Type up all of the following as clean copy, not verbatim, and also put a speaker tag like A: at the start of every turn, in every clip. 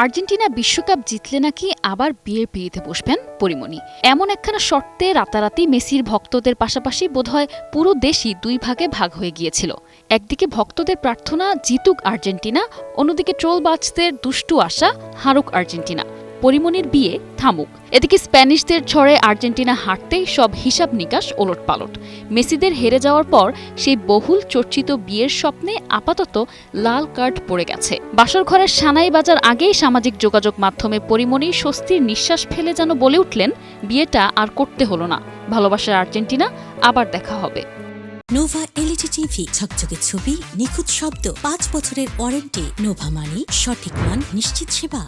A: Argentina বিশ্বকাপ জিতলে নাকি আবার বিয়ের পিঁড়িতে বসবেন পরিমণি। এমন একখানা শর্তে রাতারাতি মেসির ভক্তদের পাশাপাশি বোধহয় পুরো দেশই দুই ভাগে ভাগ হয়ে গিয়েছিল। একদিকে ভক্তদের প্রার্থনা জিতুক আর্জেন্টিনা, অন্যদিকে ট্রোলবাজদের দুষ্টু আশা হারুক আর্জেন্টিনা, পরিমণির বিয়ে থামুক। এদিকে স্প্যানিশদের ঝড়ে আর্জেন্টিনা হারতেই সব হিসাব নিকাশ ওলটপালট। মেসিদের হেরে যাওয়ার পর সেই বহুল চর্চিত বিয়ের স্বপ্নে আপাতত লাল কার্ড পড়ে গেছে। বাসর ঘরের সানাই বাজার আগেই সামাজিক যোগাযোগ মাধ্যমে পরিমণি স্বস্তির নিঃশ্বাস ফেলে যেন বলে উঠলেন, বিয়েটা আর করতে হলো না, ভালোবাসার আর্জেন্টিনা, আবার দেখা হবে।
B: নোভা এলইডি টিভি, ঝকঝকে ছবি, নিখুঁত শব্দ, 5 বছরের ওয়ারেন্টি। নোভা মানি সঠিক মান, নিশ্চিত সেবা।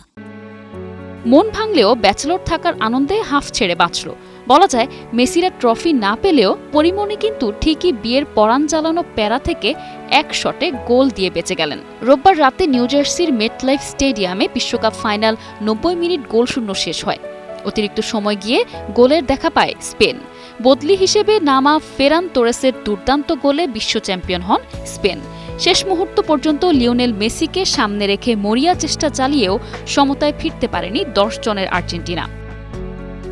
A: মন ভাঙলেও ব্যাচেলর থাকার আনন্দে হাফ ছেড়ে বাঁচল। বলা যায়, মেসিরা ট্রফি না পেলেও পরিমণি কিন্তু ঠিকই বিয়ের পরাণ জ্বালানো প্যারা থেকে এক শটে গোল দিয়ে বেঁচে গেলেন। রোববার রাতে নিউ জার্সির মেটলাইফ স্টেডিয়ামে বিশ্বকাপ ফাইনাল 90 মিনিট গোলশূন্য শেষ হয়। অতিরিক্ত সময় গিয়ে গোলের দেখা পায় স্পেন। বদলি হিসেবে নামা ফেরান তোরেসের দুর্দান্ত গোলে বিশ্ব চ্যাম্পিয়ন হন স্পেন। শেষ মুহূর্ত পর্যন্ত লিওনেল মেসিকে সামনে রেখে মরিয়া চেষ্টা চালিয়েও সমতায় ফিরতে পারেনি 10 জনের আর্জেন্টিনা।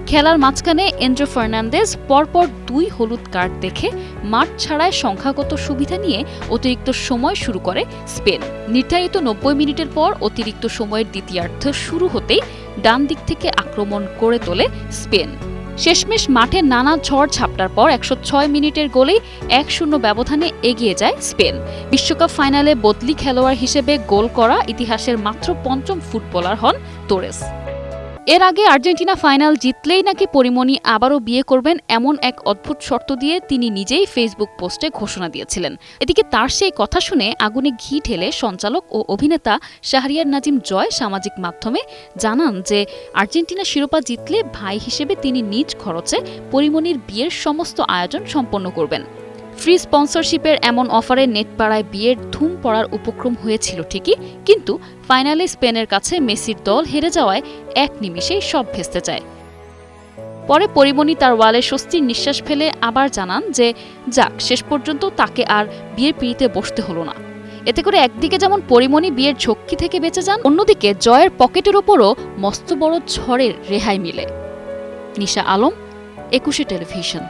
A: খেলার মাঝখানে এনজো ফার্নান্দেজ পরপর 2 হলুদ কার্ড দেখে মাঠ ছাড়ায় সংখ্যাগত সুবিধা নিয়ে অতিরিক্ত সময় শুরু করে স্পেন। নির্ধারিত 90 মিনিটের পর অতিরিক্ত সময়ের দ্বিতীয়ার্ধ শুরু হতেই ডান দিক থেকে আক্রমণ করে তোলে স্পেন। শেষমেশ মাঠে নানা ঝড় ঝাপটার পর 106 মিনিটের গোলেই 1-0 ব্যবধানে এগিয়ে যায় স্পেন। বিশ্বকাপ ফাইনালে বদলি খেলোয়াড় হিসেবে গোল করা ইতিহাসের মাত্র 5ম ফুটবলার হন তোরেস। এর আগে আর্জেন্টিনা ফাইনাল জিতলেই নাকি পরিমণি আবারও বিয়ে করবেন এমন এক অদ্ভুত শর্ত দিয়ে তিনি নিজেই ফেসবুক পোস্টে ঘোষণা দিয়েছিলেন। এদিকে তার সেই কথা শুনে আগুনে ঘি ঢেলে সঞ্চালক ও অভিনেতা শাহরিয়ার নাজিম জয় সামাজিক মাধ্যমে জানান যে আর্জেন্টিনা শিরোপা জিতলে ভাই হিসেবে তিনি নিজ খরচে পরিমণির বিয়ের সমস্ত আয়োজন সম্পন্ন করবেন। ফ্রি স্পন্সরশিপের এমন অফারে নেটপাড়ায় বিয়ের ধুম পড়ার উপক্রম হয়েছিল ঠিকই, কিন্তু ফাইনালে স্পেনের কাছে মেসির দল হেরে যাওয়ায় এক নিমিষেই সব ভেস্তে যায়। পরে পরিমণি তার ওয়ালে স্বস্তির নিঃশ্বাস ফেলে আবার জানান যে যাক, শেষ পর্যন্ত তাকে আর বিয়ের পিঁড়িতে বসতে হলো না। এতে করে একদিকে যেমন পরিমণি বিয়ের ঝক্কি থেকে বেঁচে যান, অন্যদিকে জয়ের পকেটের ওপরও মস্ত বড় ঝড়ের রেহাই মিলে। নিশা আলম, 21 টেলিভিশন।